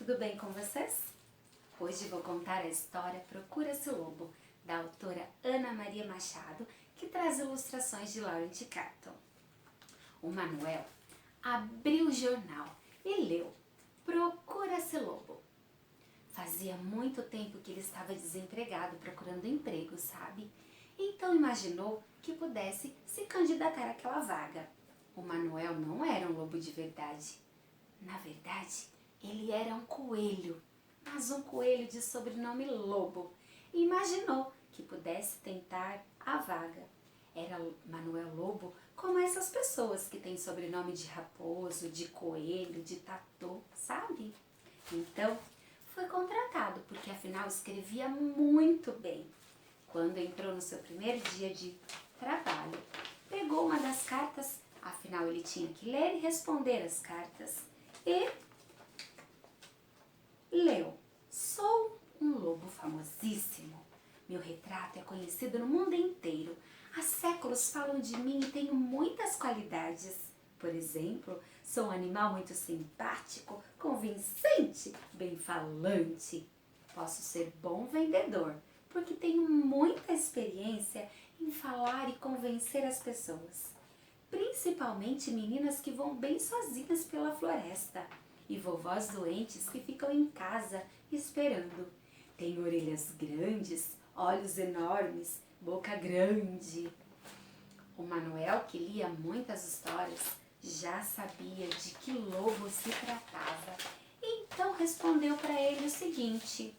tudo bem com vocês? Hoje vou contar a história Procura-se o Lobo, da autora Ana Maria Machado, que traz ilustrações de Laurent Carton. O Manuel abriu o jornal e leu Procura-se Lobo. Fazia muito tempo que ele estava desempregado procurando emprego, sabe? Então imaginou que pudesse se candidatar àquela vaga. O Manuel não era um lobo de verdade. Na verdade, ele era um coelho, mas um coelho de sobrenome Lobo. E imaginou que pudesse tentar a vaga. Era Manuel Lobo como essas pessoas que têm sobrenome de raposo, de coelho, de tatu, sabe? Então, foi contratado porque afinal escrevia muito bem. Quando entrou no seu primeiro dia de trabalho, pegou uma das cartas, afinal ele tinha que ler e responder as cartas, e leu: "Sou um lobo famosíssimo. Meu retrato é conhecido no mundo inteiro. Há séculos falam de mim e tenho muitas qualidades. Por exemplo, sou um animal muito simpático, convincente, bem-falante. Posso ser bom vendedor, porque tenho muita experiência em falar e convencer as pessoas, principalmente meninas que vão bem sozinhas pela floresta e vovós doentes que ficam em casa esperando. Tenho orelhas grandes, olhos enormes, boca grande." O Manuel, que lia muitas histórias, já sabia de que lobo se tratava. Então respondeu para ele o seguinte: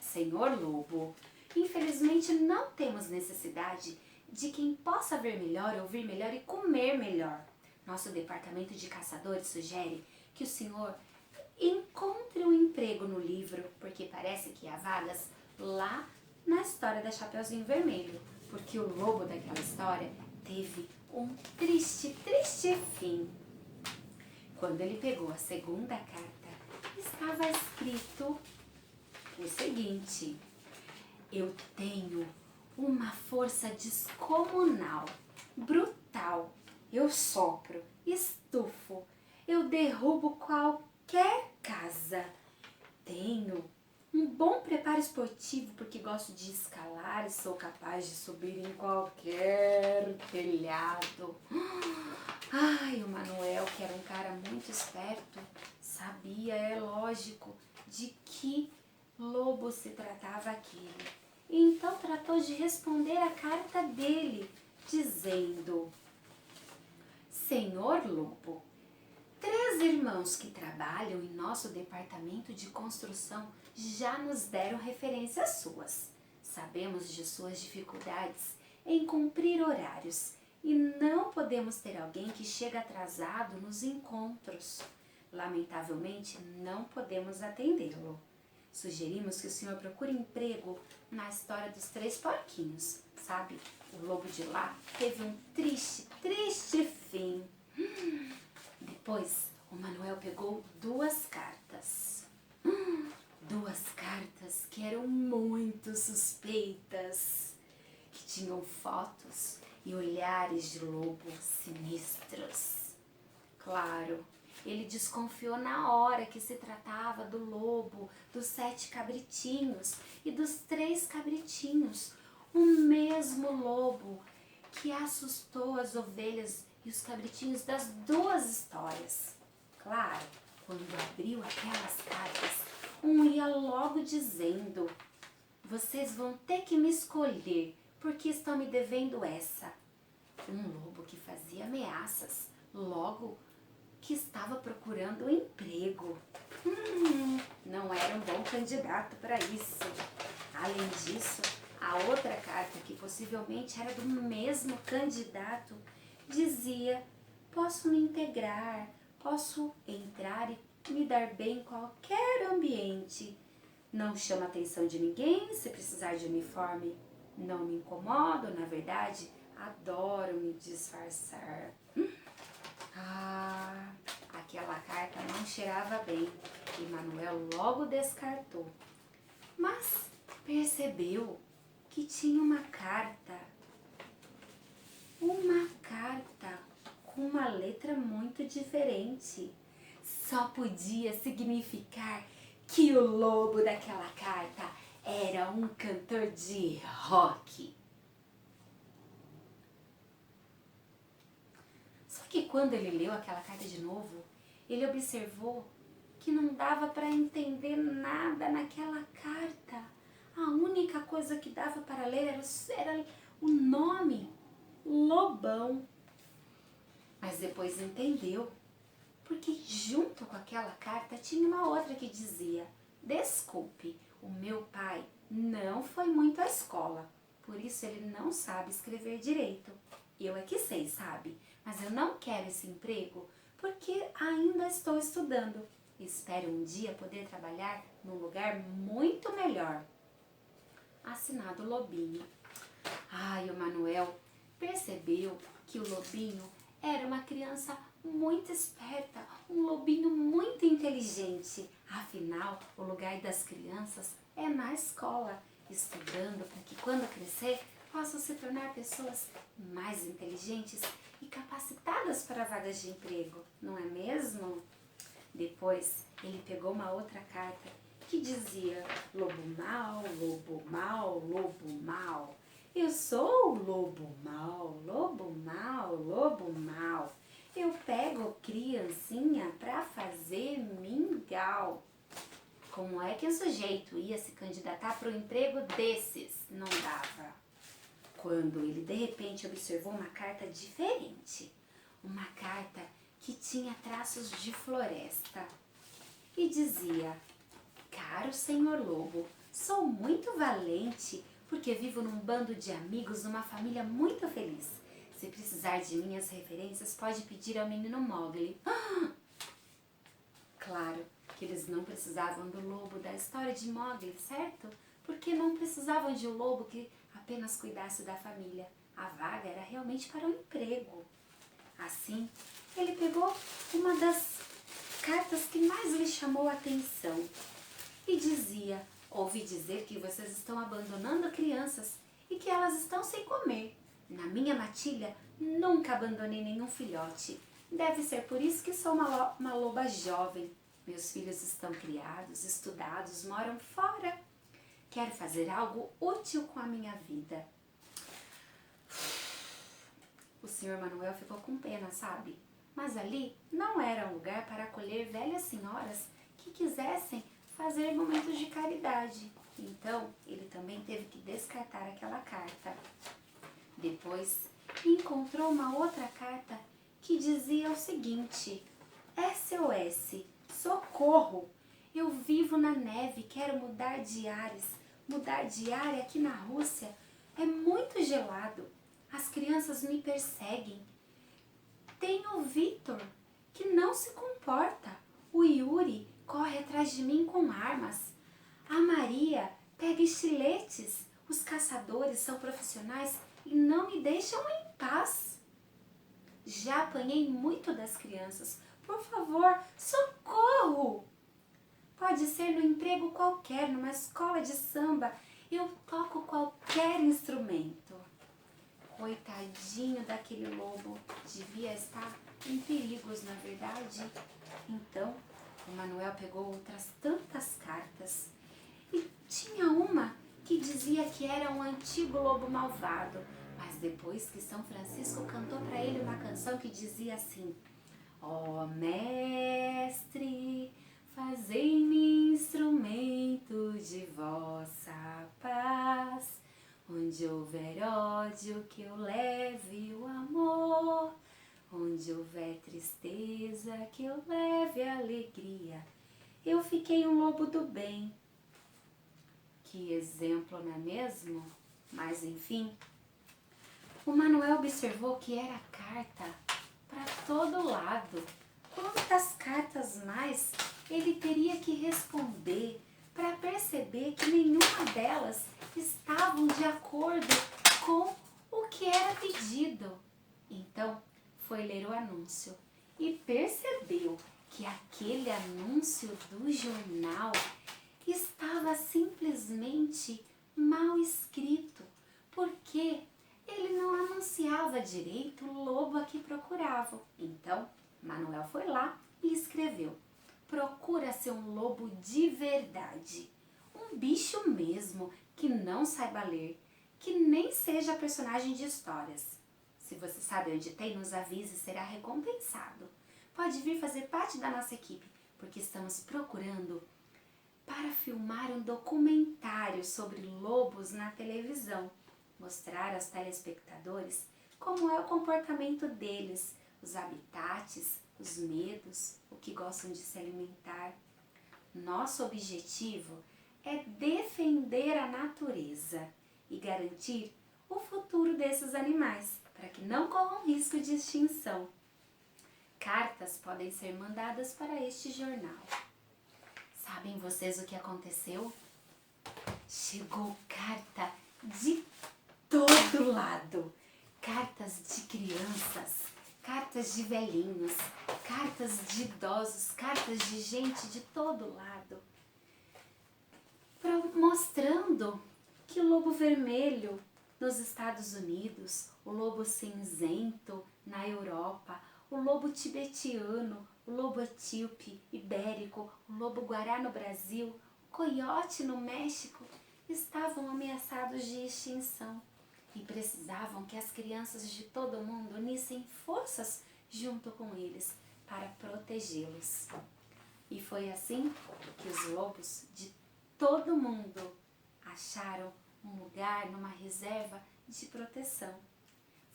"Senhor Lobo, infelizmente não temos necessidade de quem possa ver melhor, ouvir melhor e comer melhor. Nosso departamento de caçadores sugere que o senhor encontre um emprego no livro, porque parece que há vagas lá na história da Chapeuzinho Vermelho, porque o lobo daquela história teve um triste, triste fim." Quando ele pegou a segunda carta, estava escrito o seguinte: "Eu tenho uma força descomunal, brutal. Eu sopro, estufo, eu derrubo qualquer casa. Tenho um bom preparo esportivo porque gosto de escalar e sou capaz de subir em qualquer telhado." Ai, o Manuel, que era um cara muito esperto, sabia, é lógico, de que lobo se tratava aquele. Então tratou de responder a carta dele, dizendo: "Senhor Lobo, 3 irmãos que trabalham em nosso departamento de construção já nos deram referências suas. Sabemos de suas dificuldades em cumprir horários e não podemos ter alguém que chega atrasado nos encontros. Lamentavelmente, não podemos atendê-lo. Sugerimos que o senhor procure emprego na história dos 3 porquinhos. Sabe, o lobo de lá teve um triste, triste fim." Depois, o Manuel pegou 2 cartas. 2 cartas que eram muito suspeitas, que tinham fotos e olhares de lobo sinistros. Claro, ele desconfiou na hora que se tratava do lobo, dos 7 cabritinhos e dos 3 cabritinhos, o mesmo lobo que assustou as ovelhas e os cabritinhos das 2 histórias. Claro, quando abriu aquelas cartas, um ia logo dizendo: "Vocês vão ter que me escolher, porque estão me devendo essa." Um lobo que fazia ameaças, logo que estava procurando um emprego. Não era um bom candidato para isso. Além disso, a outra carta, que possivelmente era do mesmo candidato, dizia: "Posso me integrar, posso entrar e me dar bem em qualquer ambiente. Não chamo a atenção de ninguém, se precisar de uniforme não me incomodo, na verdade, adoro me disfarçar." Aquela carta não cheirava bem e Manuel logo descartou. Mas percebeu que tinha uma carta com uma letra muito diferente. Só podia significar que o lobo daquela carta era um cantor de rock. Só que quando ele leu aquela carta de novo, ele observou que não dava para entender nada naquela carta. A única coisa que dava para ler era o nome, Lobão. Mas depois entendeu, porque junto com aquela carta tinha uma outra que dizia: desculpe, o meu pai não foi muito à escola, por isso ele não sabe escrever direito. Eu é que sei, sabe? Mas eu não quero esse emprego porque ainda estou estudando. Espero um dia poder trabalhar num lugar muito melhor. Assinado Lobinho. Ai, o Manuel percebeu que o Lobinho era uma criança muito esperta, um lobinho muito inteligente. Afinal, o lugar das crianças é na escola, estudando para que quando crescer possam se tornar pessoas mais inteligentes e capacitadas para vagas de emprego, não é mesmo? Depois, ele pegou uma outra carta que dizia: lobo mau, lobo mau, lobo mau. Eu sou o lobo mau, lobo mau, lobo mau. Eu pego criancinha pra fazer mingau. Como é que o sujeito ia se candidatar para um emprego desses? Não dava. Quando ele de repente observou uma carta diferente. Uma carta que tinha traços de floresta. E dizia: caro senhor lobo, sou muito valente porque vivo num bando de amigos numa família muito feliz. Se precisar de minhas referências, pode pedir ao menino Mowgli. Claro que eles não precisavam do lobo da história de Mowgli, certo? Porque não precisavam de um lobo que apenas cuidasse da família. A vaga era realmente para o emprego. Assim, ele pegou uma das cartas que mais lhe chamou a atenção e dizia: ouvi dizer que vocês estão abandonando crianças e que elas estão sem comer. Na minha matilha, nunca abandonei nenhum filhote. Deve ser por isso que sou uma loba jovem. Meus filhos estão criados, estudados, moram fora. Quero fazer algo útil com a minha vida. O senhor Manuel ficou com pena, sabe? Mas ali não era um lugar para acolher velhas senhoras que quisessem fazer momentos de caridade. Então, ele também teve que descartar aquela carta. Depois, encontrou uma outra carta que dizia o seguinte: SOS, socorro! Eu vivo na neve, quero mudar de ares. Mudar de área aqui na Rússia é muito gelado. As crianças me perseguem. Tem o Victor, que não se comporta. O Yuri corre atrás de mim com armas. A Maria pega estiletes. Os caçadores são profissionais e não me deixam em paz. Já apanhei muito das crianças. Por favor, socorro! Pode ser no emprego qualquer, numa escola de samba. Eu toco qualquer instrumento. Coitadinho daquele lobo, devia estar em perigos, na verdade. Então, o Manuel pegou outras tantas cartas e tinha uma que dizia que era um antigo lobo malvado, mas depois que São Francisco cantou para ele uma canção que dizia assim: ó mestre, fazei-me instrumento de vossa paz. Onde houver ódio, que eu leve o amor. Onde houver tristeza, que eu leve a alegria. Eu fiquei um lobo do bem. Que exemplo, não é mesmo? Mas enfim, o Manuel observou que era carta para todo lado. Quantas cartas mais ele teria que responder para perceber que nenhuma delas estavam de acordo com o que era pedido? Então, foi ler o anúncio e percebeu que aquele anúncio do jornal estava simplesmente mal escrito, porque ele não anunciava direito o lobo a que procuravam. Então, Manuel foi lá e escreveu: procura ser um lobo de verdade. Um bicho mesmo, que não saiba ler, que nem seja personagem de histórias. Se você sabe onde tem, nos avise, será recompensado. Pode vir fazer parte da nossa equipe, porque estamos procurando para filmar um documentário sobre lobos na televisão. Mostrar aos telespectadores como é o comportamento deles, os habitats, os medos, o que gostam de se alimentar. Nosso objetivo é defender a natureza e garantir o futuro desses animais, para que não corram risco de extinção. Cartas podem ser mandadas para este jornal. Sabem vocês o que aconteceu? Chegou carta de todo lado. Cartas de crianças, cartas de velhinhos, cartas de idosos, cartas de gente de todo lado, mostrando que o lobo vermelho nos Estados Unidos, o lobo cinzento na Europa, o lobo tibetiano, o lobo etíope, ibérico, o lobo guará no Brasil, o coiote no México, estavam ameaçados de extinção e precisavam que as crianças de todo o mundo unissem forças junto com eles para protegê-los. E foi assim que os lobos de todo mundo acharam um lugar numa reserva de proteção.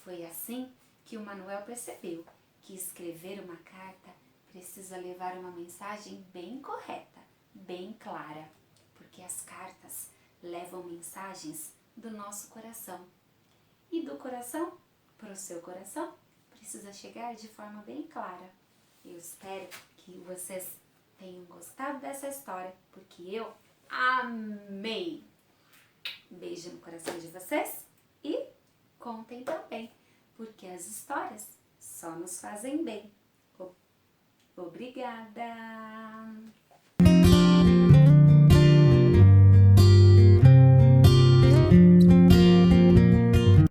Foi assim que o Manuel percebeu que escrever uma carta precisa levar uma mensagem bem correta, bem clara, porque as cartas levam mensagens do nosso coração. E do coração para o seu coração precisa chegar de forma bem clara. Eu espero que vocês tenham gostado dessa história, porque eu amei! Beijo no coração de vocês e contem também, porque as histórias só nos fazem bem. Obrigada!